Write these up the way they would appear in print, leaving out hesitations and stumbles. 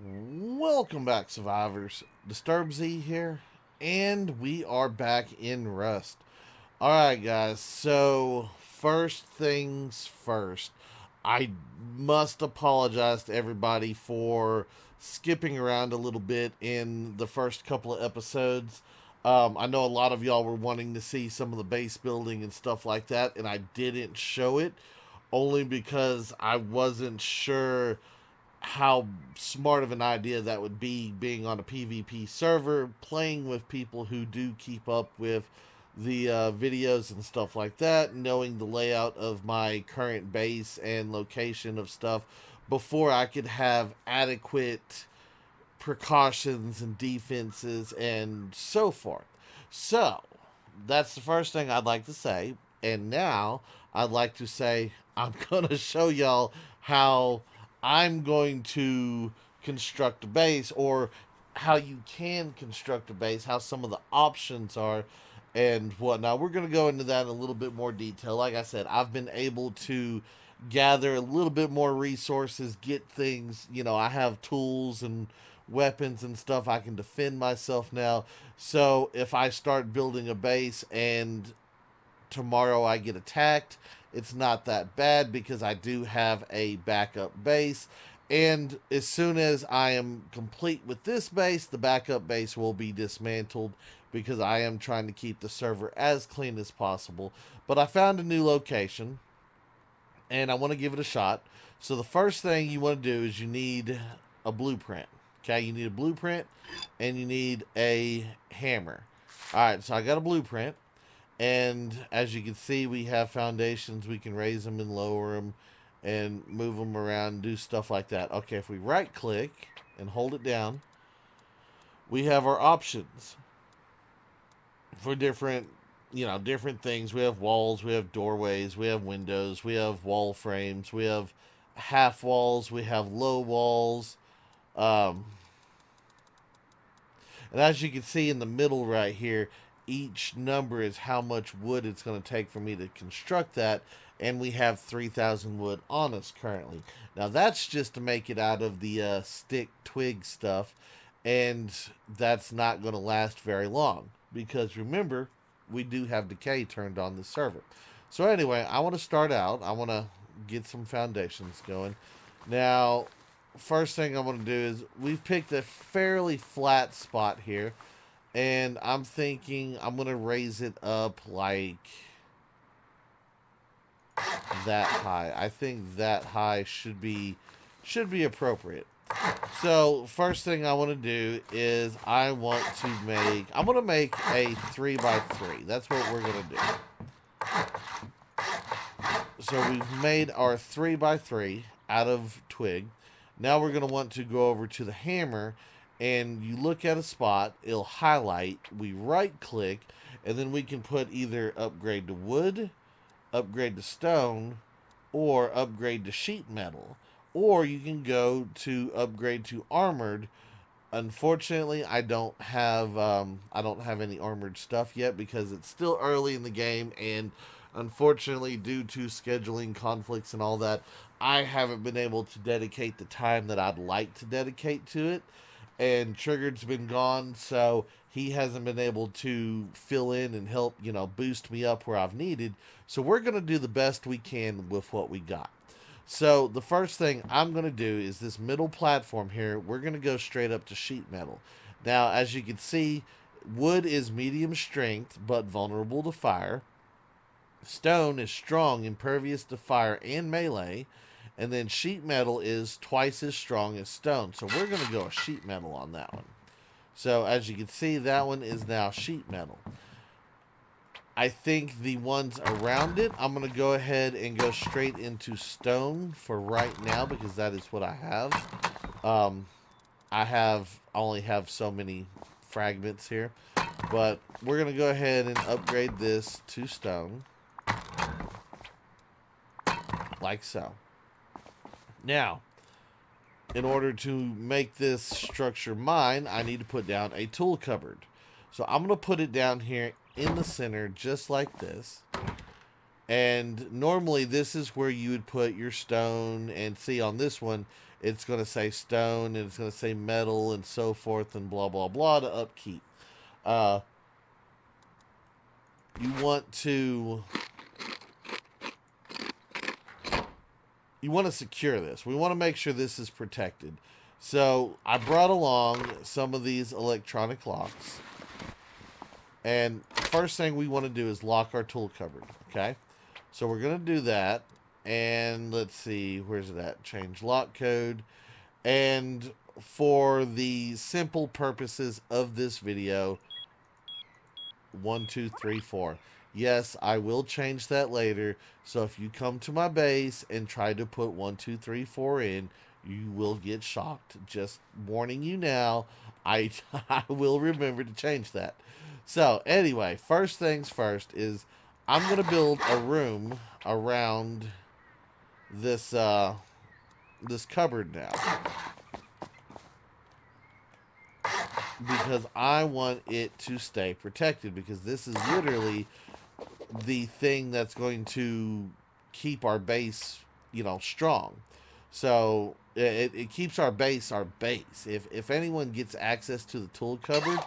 Welcome back, survivors. DisturbZ here, and we are back in Rust. Alright, guys, so first things first, I must apologize to everybody for skipping around a little bit in the first couple of episodes. I know a lot of y'all were wanting to see some of the base building and stuff like that, and I didn't show it only because I wasn't sure how smart of an idea that would be, being on a PvP server, playing with people who do keep up with the videos and stuff like that, knowing the layout of my current base and location of stuff before I could have adequate precautions and defenses and so forth. So, that's the first thing I'd like to say. And now I'd like to say I'm going to show y'all how I'm going to construct a base, or how you can construct a base, how some of the options are, and whatnot. We're going to go into that in a little bit more detail. Like I said, I've been able to gather a little bit more resources, get things, I have tools and weapons and stuff. I can defend myself now. So if I start building a base and tomorrow I get attacked, it's not that bad because I do have a backup base. And as soon as I am complete with this base, the backup base will be dismantled because I am trying to keep the server as clean as possible. But I found a new location and I want to give it a shot. So the first thing you want to do is you need a blueprint. Okay, you need a blueprint and you need a hammer. Alright, so I got a blueprint. And as you can see, we have foundations. We can raise them and lower them and move them around and do stuff like that. Okay, if we right click and hold it down, we have our options for different things. We have walls, we have doorways, we have windows, we have wall frames, we have half walls, we have low walls. And as you can see in the middle right here, each number is how much wood it's going to take for me to construct that, and we have 3,000 wood on us currently. Now that's just to make it out of the stick twig stuff, and that's not going to last very long because remember, we do have decay turned on the server. So anyway, I want to start out. I want to get some foundations going. Now, first thing I want to do is we've picked a fairly flat spot here. And I'm thinking I'm going to raise it up like that high. I think that high should be appropriate. So, first thing I want to do is I'm going to make a 3x3. That's what we're going to do. So, we've made our 3x3 out of twig. Now we're going to want to go over to the hammer, and you look at a spot, it'll highlight, we right click, and then we can put either upgrade to wood, upgrade to stone, or upgrade to sheet metal. Or you can go to upgrade to armored. Unfortunately, I don't have any armored stuff yet because it's still early in the game, and unfortunately, due to scheduling conflicts and all that, I haven't been able to dedicate the time that I'd like to dedicate to it. And Triggered's been gone, so he hasn't been able to fill in and help, boost me up where I've needed. So we're going to do the best we can with what we got. So the first thing I'm going to do is this middle platform here. We're going to go straight up to sheet metal. Now, as you can see, wood is medium strength, but vulnerable to fire. Stone is strong, impervious to fire and melee. And then sheet metal is twice as strong as stone. So we're going to go a sheet metal on that one. So as you can see, that one is now sheet metal. I think the ones around it, I'm going to go ahead and go straight into stone for right now because that is what I have. I only have so many fragments here. But we're going to go ahead and upgrade this to stone. Like so. Now, in order to make this structure mine, I need to put down a tool cupboard. So I'm going to put it down here in the center, just like this. And normally this is where you would put your stone, and see on this one, it's going to say stone, and it's going to say metal, and so forth, and blah, blah, blah to upkeep. You want to secure this. We want to make sure this is protected. So I brought along some of these electronic locks. And first thing we want to do is lock our tool cupboard. Okay. So we're going to do that. And let's see, where's it at? Change lock code. And for the simple purposes of this video, 1, 2, 3, 4. Yes, I will change that later. So if you come to my base and try to put 1, 2, 3, 4 in, you will get shocked. Just warning you now. I will remember to change that. So anyway, first things first is I'm going to build a room around this this cupboard now, because I want it to stay protected, because this is literally the thing that's going to keep our base, strong. So it keeps our base If anyone gets access to the tool cupboard,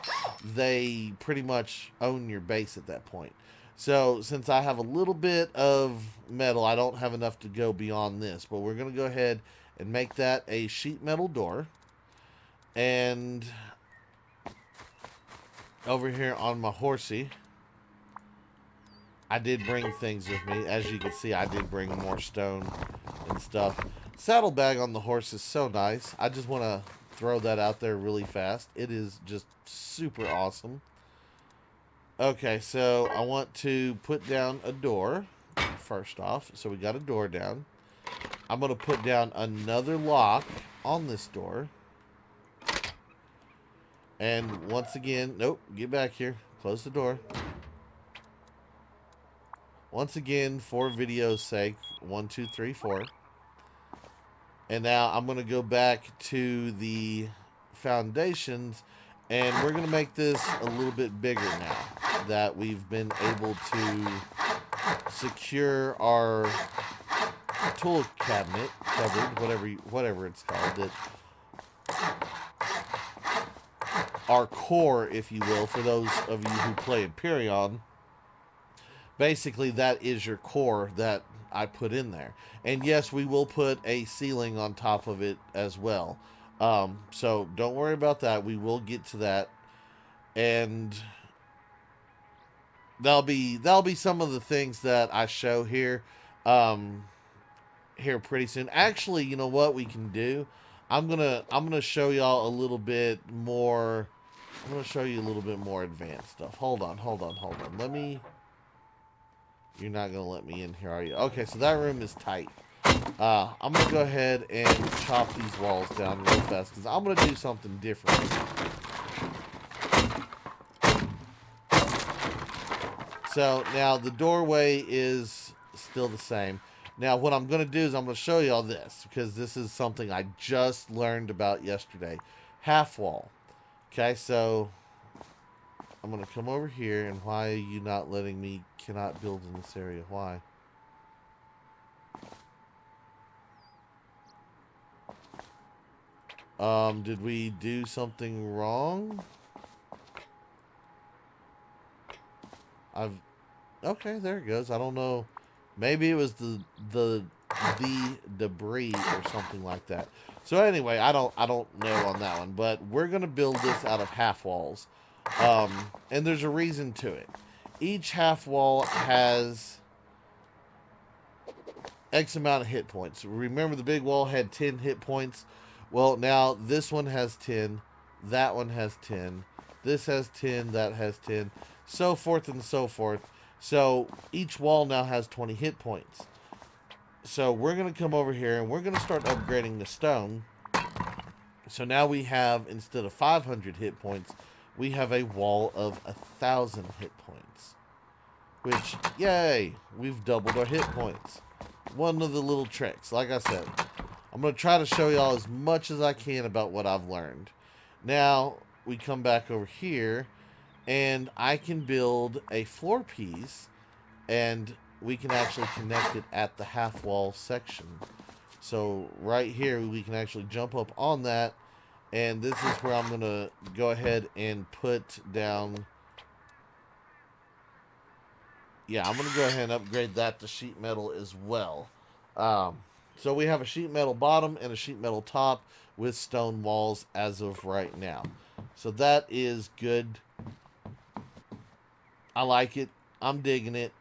they pretty much own your base at that point. So since I have a little bit of metal, I don't have enough to go beyond this, but we're going to go ahead and make that a sheet metal door. And over here on my horsey, I did bring things with me. As you can see, I did bring more stone and stuff. Saddlebag on the horse is so nice. I just want to throw that out there really fast. It is just super awesome. Okay, so I want to put down a door first off. So we got a door down. I'm going to put down another lock on this door. And once again, nope, get back here. Close the door. Once again, for video's sake, 1, 2, 3, 4. And now I'm going to go back to the foundations, and we're going to make this a little bit bigger now that we've been able to secure our tool cabinet, cupboard, whatever it's called. Our core, if you will, for those of you who play Imperion. Basically, that is your core that I put in there. And yes, we will put a ceiling on top of it as well. So don't worry about that. We will get to that. And that'll be some of the things that I show here here pretty soon. Actually, you know what we can do? I'm gonna show y'all a little bit more. I'm gonna show you a little bit more advanced stuff. Hold on. Let me. You're not going to let me in here, are you? Okay, so that room is tight. I'm going to go ahead and chop these walls down real fast, because I'm going to do something different. So, now the doorway is still the same. Now, what I'm going to do is I'm going to show you all this, because this is something I just learned about yesterday. Half wall. Okay, so I'm going to come over here, and why are you not letting me cannot build in this area? Why? Did we do something wrong? Okay, there it goes. I don't know. Maybe it was the debris or something like that. So anyway, I don't know on that one, but we're going to build this out of half walls. And there's a reason to it. Each half wall has X amount of hit points. Remember, the big wall had 10 hit points. Well, now this one has 10. That one has 10. This has 10. That has 10. So forth and so forth. So each wall now has 20 hit points. So we're going to come over here and we're going to start upgrading the stone. So now we have, instead of 500 hit points, we have a wall of 1,000 hit points. Which, yay, we've doubled our hit points. One of the little tricks. Like I said, I'm going to try to show y'all as much as I can about what I've learned. Now, we come back over here, and I can build a floor piece, and we can actually connect it at the half wall section. So right here, we can actually jump up on that. And this is where I'm going to go ahead and put down... Yeah, I'm going to go ahead and upgrade that to sheet metal as well. So we have a sheet metal bottom and a sheet metal top with stone walls as of right now. So that is good. I like it. I'm digging it.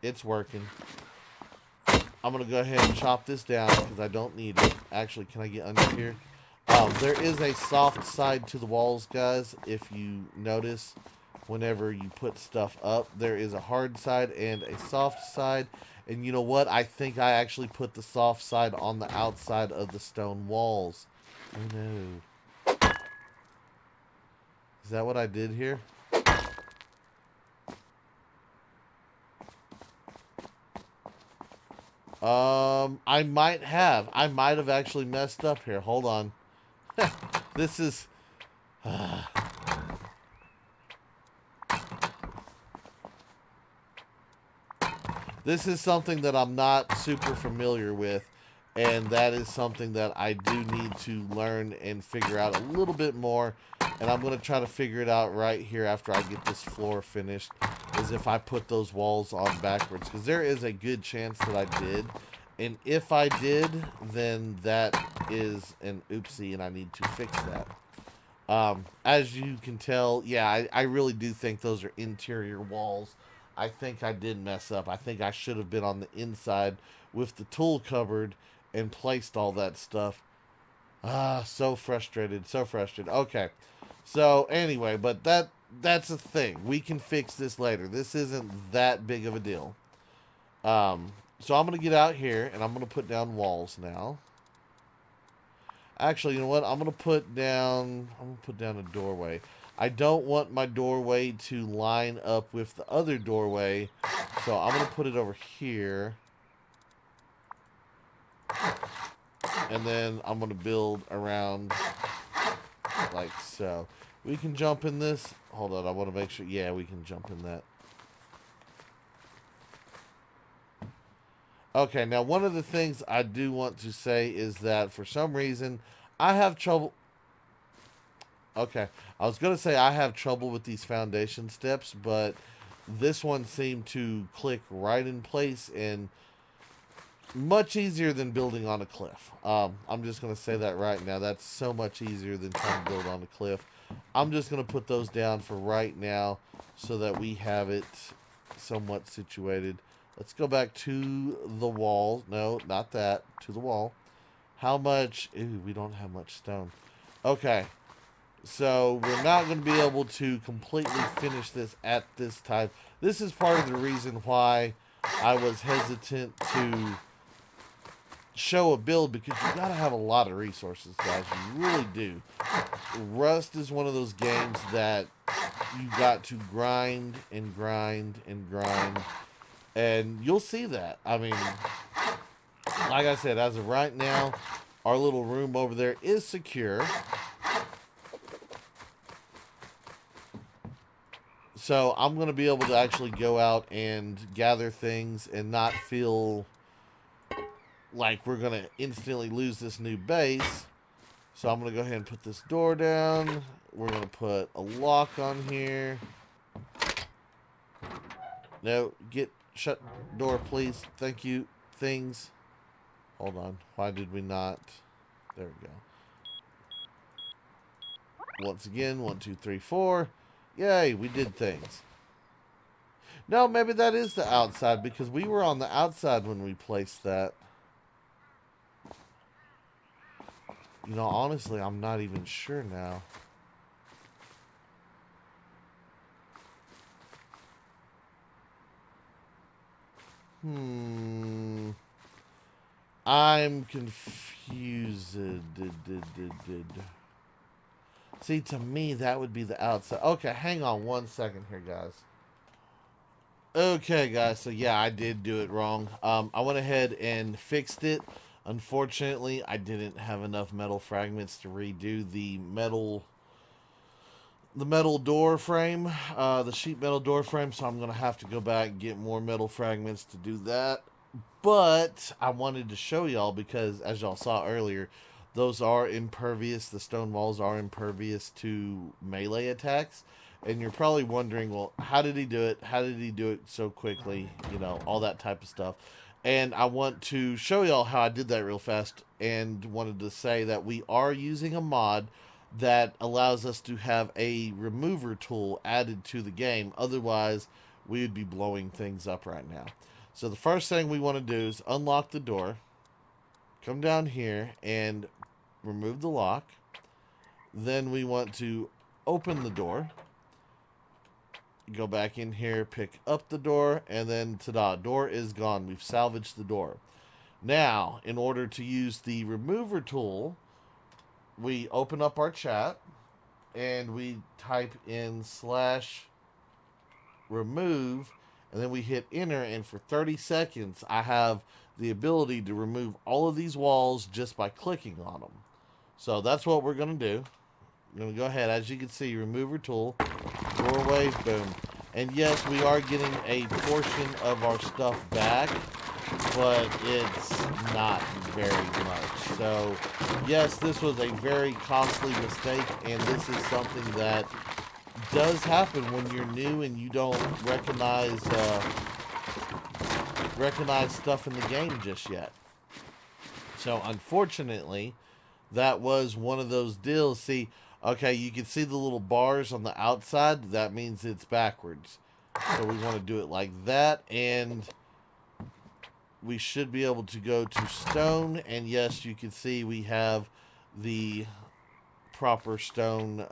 It's working. I'm going to go ahead and chop this down because I don't need it. Actually, can I get under here? There is a soft side to the walls, guys. If you notice, whenever you put stuff up, there is a hard side and a soft side. And you know what? I think I actually put the soft side on the outside of the stone walls. Oh no. Is that what I did here? I might have. I might have actually messed up here. Hold on. This is... This is something that I'm not super familiar with, and that is something that I do need to learn and figure out a little bit more, and I'm going to try to figure it out right here after I get this floor finished, is if I put those walls on backwards, because there is a good chance that I did, and if I did, then that is an oopsie, and I need to fix that. As you can tell, yeah, I really do think those are interior walls. I think I did mess up. I think I should have been on the inside with the tool cupboard and placed all that stuff. So frustrated, so frustrated. Okay, so anyway, but that's a thing. We can fix this later. This isn't that big of a deal. So I'm going to get out here, and I'm going to put down walls now. Actually, you know what? I'm going to put down a doorway. I don't want my doorway to line up with the other doorway, so I'm going to put it over here. And then I'm going to build around like so. We can jump in this. Hold on, I want to make sure. Yeah, we can jump in that. Okay, now one of the things I do want to say is that for some reason I have trouble. Okay, I was going to say I have trouble with these foundation steps, but this one seemed to click right in place and much easier than building on a cliff. I'm just going to say that right now. That's so much easier than trying to build on a cliff. I'm just going to put those down for right now so that we have it somewhat situated. Let's go back to the wall. No, not that. To the wall. How much? Ooh, we don't have much stone. Okay. So we're not going to be able to completely finish this at this time. This is part of the reason why I was hesitant to show a build, because you got to have a lot of resources, guys. You really do. Rust is one of those games that you got to grind and grind and grind. And you'll see that. I mean, like I said, as of right now, our little room over there is secure. So I'm going to be able to actually go out and gather things and not feel like we're going to instantly lose this new base. So I'm going to go ahead and put this door down. We're going to put a lock on here. No, shut door, please. Thank you. Things. Hold on. Why did we not? There we go. Once again, 1, 2, 3, 4. Yay, we did things. No, maybe that is the outside, because we were on the outside when we placed that. You know, honestly, I'm not even sure now. I'm confused. See, to me, that would be the outside. Okay, hang on 1 second here, guys. Okay, guys, so yeah, I did do it wrong. I went ahead and fixed it. Unfortunately, I didn't have enough metal fragments to redo the metal door frame, the sheet metal door frame, so I'm going to have to go back and get more metal fragments to do that. But I wanted to show y'all because, as y'all saw earlier, those are impervious. The stone walls are impervious to melee attacks. And you're probably wondering, well, how did he do it? How did he do it so quickly? You know, all that type of stuff. And I want to show y'all how I did that real fast, and wanted to say that we are using a mod that allows us to have a remover tool added to the game. Otherwise, we would be blowing things up right now. So the first thing we want to do is unlock the door, come down here and remove the lock. Then we want to open the door, go back in here, pick up the door, and then ta-da, door is gone. We've salvaged the door. Now, in order to use the remover tool, we open up our chat and we type in /remove, and then we hit enter, and for 30 seconds I have the ability to remove all of these walls just by clicking on them. So that's what we're going to do. I'm going to go ahead, as you can see, remover tool, doorway, boom. And yes, we are getting a portion of our stuff back, but it's not very much. So yes, this was a very costly mistake, and this is something that does happen when you're new and you don't recognize stuff in the game just yet. So unfortunately, that was one of those deals. See, okay, you can see the little bars on the outside. That means it's backwards. So we want to do it like that, and we should be able to go to stone. And yes, you can see we have the proper stone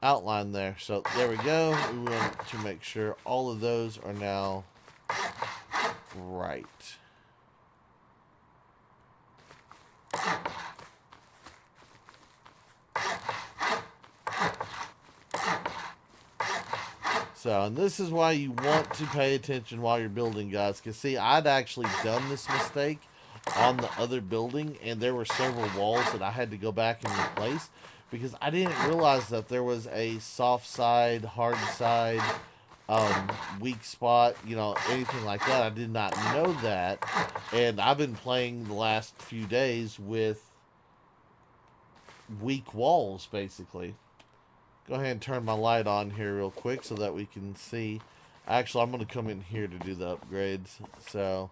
outline there. So there we go. We want to make sure all of those are now right. So, and this is why you want to pay attention while you're building, guys. Because, see, I'd actually done this mistake on the other building, and there were several walls that I had to go back and replace because I didn't realize that there was a soft side, hard side, weak spot, you know, anything like that. I did not know that, and I've been playing the last few days with weak walls, basically. Go ahead and turn my light on here real quick so that we can see. Actually, I'm going to come in here to do the upgrades. So,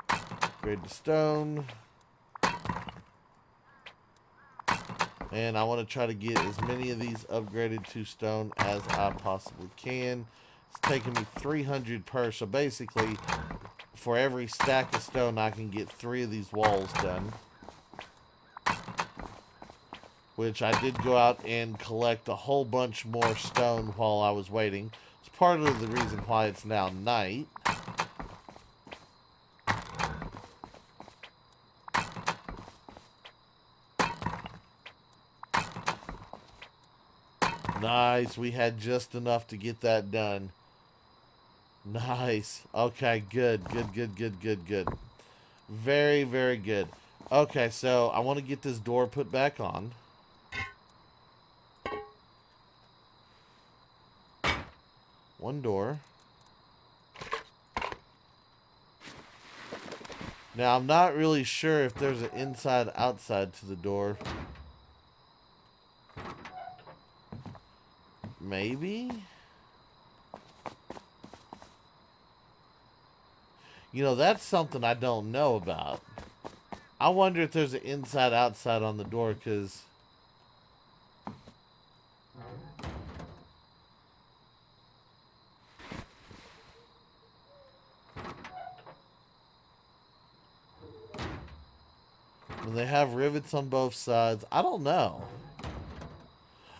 upgrade to stone. And I want to try to get as many of these upgraded to stone as I possibly can. It's taking me 300 per. So basically, for every stack of stone, I can get 3 of these walls done. Which I did go out and collect a whole bunch more stone while I was waiting. It's part of the reason why it's now night. Nice. We had just enough to get that done. Nice. Okay, good. Good. Very, very good. Okay, so I want to get this door put back on. One door. Now, I'm not really sure if there's an inside-outside to the door. Maybe? You know, that's something I don't know about. I wonder if there's an inside-outside on the door, because... they have rivets on both sides. I don't know.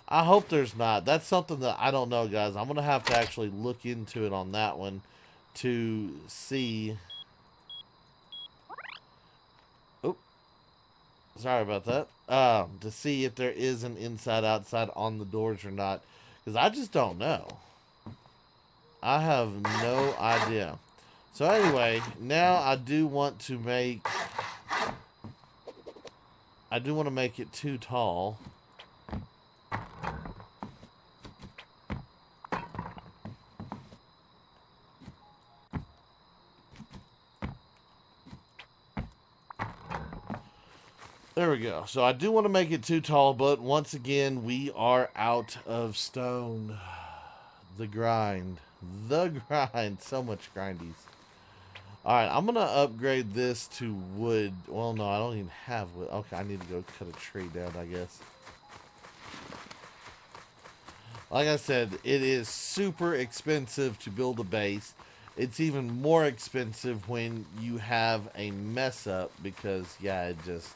I hope there's not. That's something that I don't know, guys. I'm going to have to actually look into it on that one to see. Oh, sorry about that. To see if there is an inside-outside on the doors or not. Because I just don't know. I have no idea. So anyway, now I do want to make... it too tall. There we go. So I do want to make it too tall, but once again, we are out of stone. The grind. The grind. So much grindies. Alright, I'm going to upgrade this to wood. Well, no, I don't even have wood. Okay, I need to go cut a tree down, I guess. Like I said, it is super expensive to build a base. It's even more expensive when you have a mess up because, yeah, it just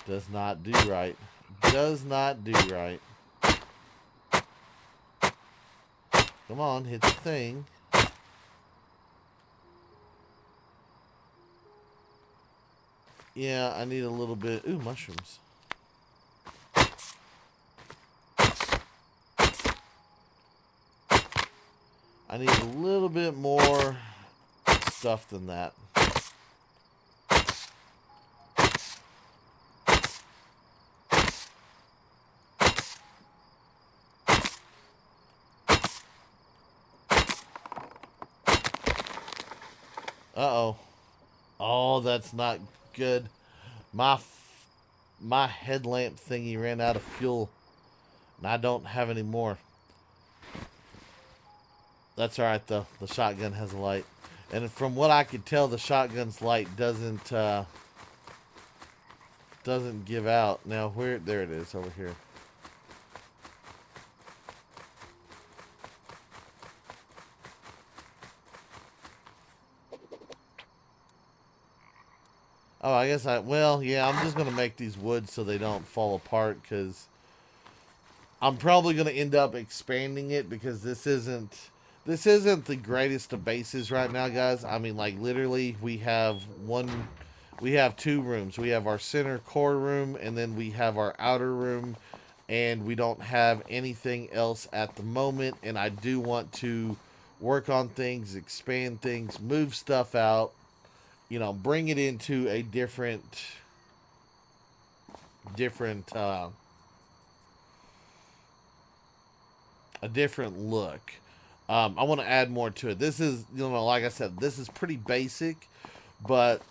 does not do right. Does not do right. Come on, hit the thing. Yeah, I need a little bit. Ooh, mushrooms. I need a little bit more stuff than that. Uh-oh. Oh, that's not good. My headlamp thingy ran out of fuel, and I don't have any more. That's alright, though. The shotgun has a light. And from what I could tell, the shotgun's light doesn't give out. Now, where... There it is, over here. Oh, I guess well, yeah, I'm just going to make these woods so they don't fall apart, because I'm probably going to end up expanding it, because this isn't the greatest of bases right now, guys. I mean, like, literally, we have two rooms. We have our center core room, and then we have our outer room, and we don't have anything else at the moment, and I do want to work on things, expand things, move stuff out, you know, bring it into a different look. I want to add more to it. This is, you know, like I said, this is pretty basic, but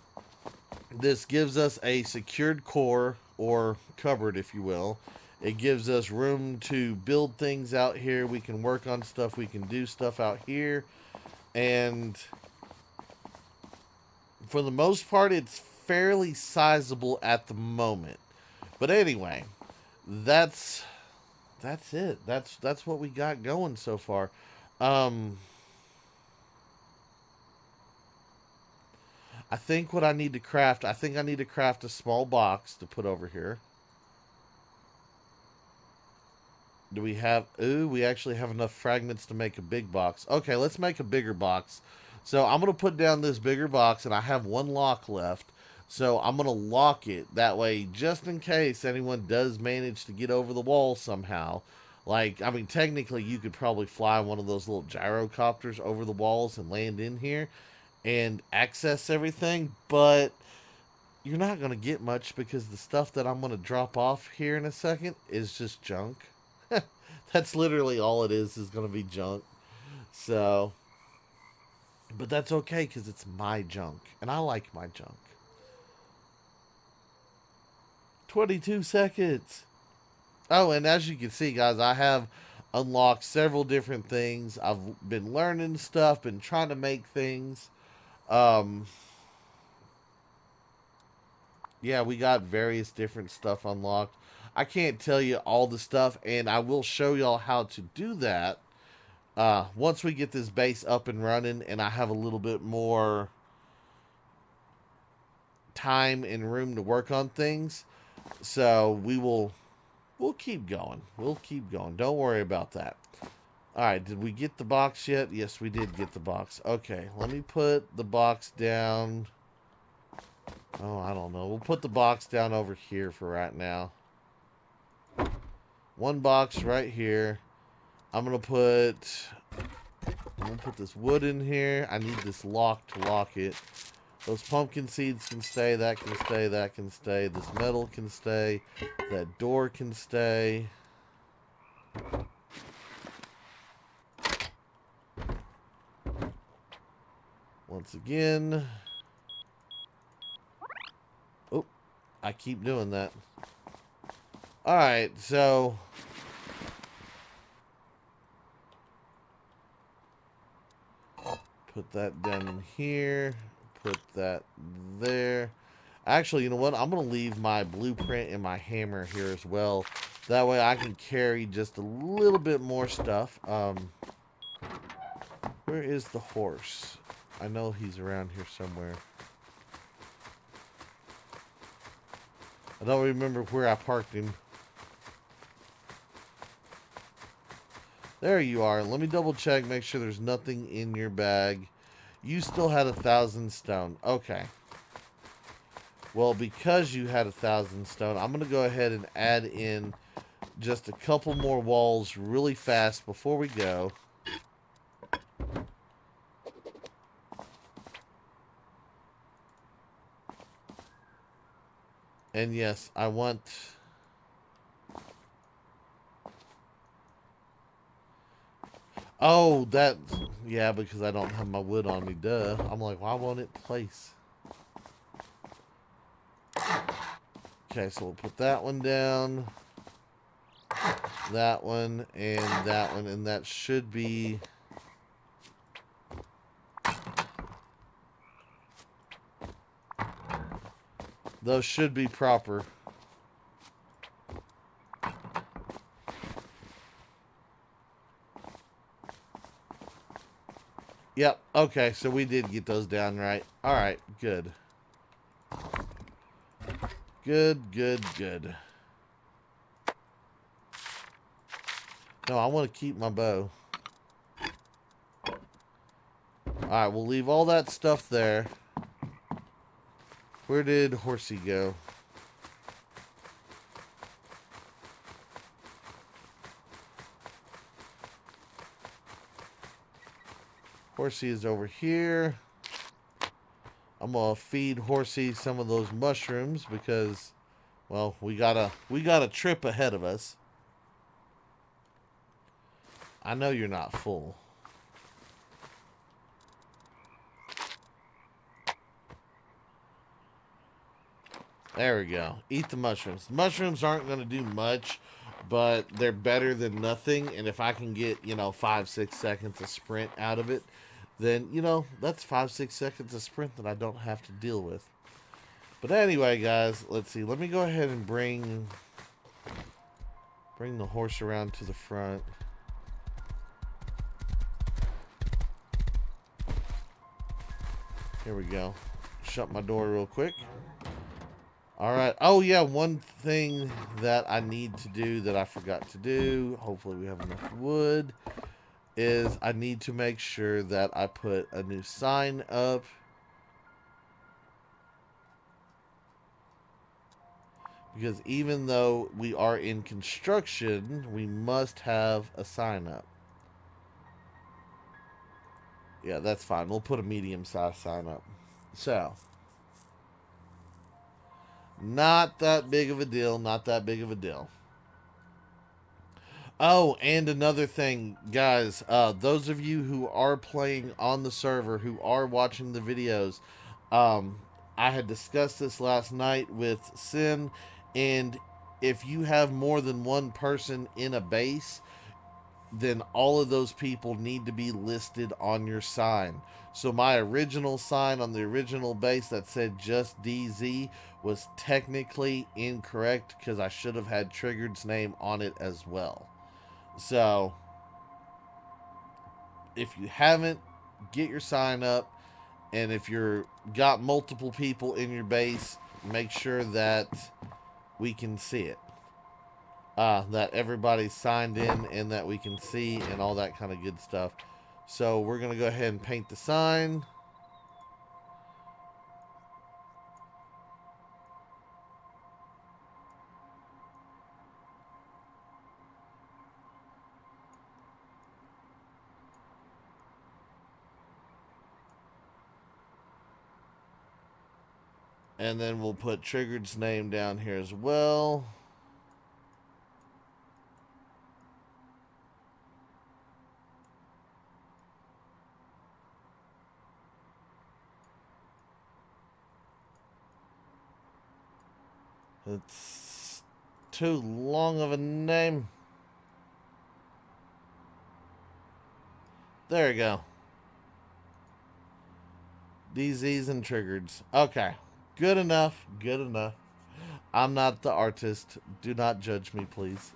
this gives us a secured core, or cupboard, if you will. It gives us room to build things out here. We can work on stuff. We can do stuff out here. And for the most part, it's fairly sizable at the moment. But anyway, that's it. That's what we got going so far. I think what I need to craft, I need to craft a small box to put over here. Do we have... Ooh, we actually have enough fragments to make a big box. Okay, let's make a bigger box. So I'm going to put down this bigger box, and I have one lock left. So I'm going to lock it. That way, just in case anyone does manage to get over the wall somehow. Like, I mean, technically, you could probably fly one of those little gyrocopters over the walls and land in here and access everything. But you're not going to get much, because the stuff that I'm going to drop off here in a second is just junk. That's literally all it is going to be junk. So, but that's okay, because it's my junk, and I like my junk. 22 seconds. Oh, and as you can see, guys, I have unlocked several different things. I've been learning stuff, been trying to make things. Yeah, we got various different stuff unlocked. I can't tell you all the stuff, and I will show y'all how to do that once we get this base up and running, and I have a little bit more time and room to work on things. So we'll keep going. We'll keep going. Don't worry about that. All right, did we get the box yet? Yes, we did get the box. Okay, let me put the box down. Oh, I don't know. We'll put the box down over here for right now. One box right here. I'm gonna put this wood in here. I need this lock to lock it. Those pumpkin seeds can stay. That can stay. That can stay. This metal can stay. That door can stay. Once again. Oh, I keep doing that. Alright, so put that down in here. Put that there. Actually, you know what? I'm going to leave my blueprint and my hammer here as well. That way I can carry just a little bit more stuff. Where is the horse? I know he's around here somewhere. I don't remember where I parked him. There you are. Let me double check, make sure there's nothing in your bag. You still had 1,000 stone. Okay. Well, because you had 1,000 stone, I'm going to go ahead and add in just a couple more walls really fast before we go. And yes, I want... Oh, that... Yeah, because I don't have my wood on me, duh. I'm like, why won't it place? Okay, so we'll put that one down. That one, and that one, and that should be... Those should be proper. Yep, okay, so we did get those down right. Alright, good. Good, good, good. No, I want to keep my bow. Alright, we'll leave all that stuff there. Where did Horsey go? Horsey is over here. I'm gonna feed Horsey some of those mushrooms because, well, we got a trip ahead of us. I know you're not full. There we go. Eat the mushrooms. Mushrooms aren't going to do much, but they're better than nothing. And if I can get, 5-6 seconds of sprint out of it, then, that's 5-6 seconds of sprint that I don't have to deal with. But anyway, guys, let's see. Let me go ahead and bring the horse around to the front. Here we go. Shut my door real quick. Alright. Oh, yeah. One thing that I need to do that I forgot to do, hopefully we have enough wood, is I need to make sure that I put a new sign up. Because even though we are in construction, we must have a sign up. Yeah, that's fine. We'll put a medium-sized sign up. So... not that big of a deal. Not that big of a deal. Oh, and another thing, guys. Those of you who are playing on the server, who are watching the videos, I had discussed this last night with Sin, and if you have more than one person in a base, then all of those people need to be listed on your sign. So my original sign on the original base that said just DZ was technically incorrect because I should have had Triggered's name on it as well. So if you haven't, get your sign up, and if you're got multiple people in your base, make sure that we can see it. That everybody's signed in and that we can see and all that kind of good stuff. So we're going to go ahead and paint the sign. And then we'll put Triggered's name down here as well. It's too long of a name. There you go. DZs and Triggers. Okay. Good enough. Good enough. I'm not the artist. Do not judge me, please.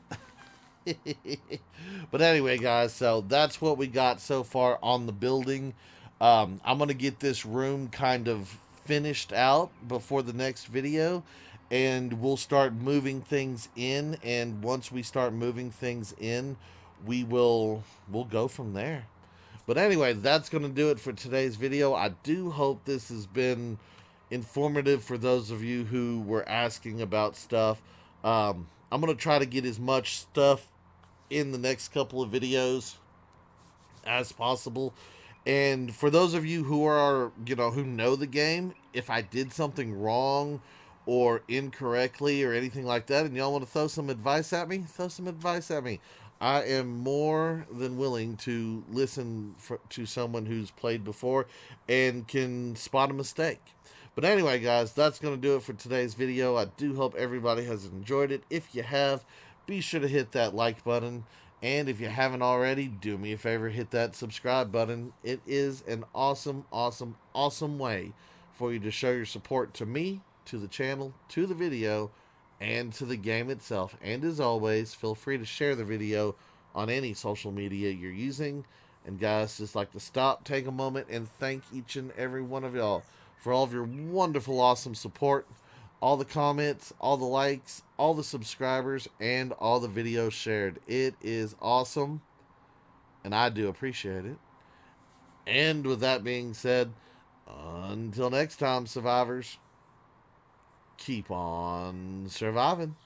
But anyway, guys, so that's what we got so far on the building. I'm going to get this room kind of finished out before the next video, and we'll start moving things in. And once we start moving things in, we'll go from there. But anyway, that's going to do it for today's video. I do hope this has been informative for those of you who were asking about stuff. I'm going to try to get as much stuff in the next couple of videos as possible. And for those of you who are, who know the game, if I did something wrong or incorrectly or anything like that, and y'all want to throw some advice at me, I am more than willing to listen to someone who's played before and can spot a mistake. But anyway, guys, that's going to do it for today's video. I do hope everybody has enjoyed it. If you have, be sure to hit that like button. And if you haven't already, do me a favor, hit that subscribe button. It is an awesome, awesome, awesome way for you to show your support to me, to the channel, to the video, and to the game itself. And as always, feel free to share the video on any social media you're using. And guys, just like to stop, take a moment, and thank each and every one of y'all for all of your wonderful, awesome support, all the comments, all the likes, all the subscribers, and all the videos shared. It is awesome, and I do appreciate it. And with that being said, until next time, survivors, keep on surviving.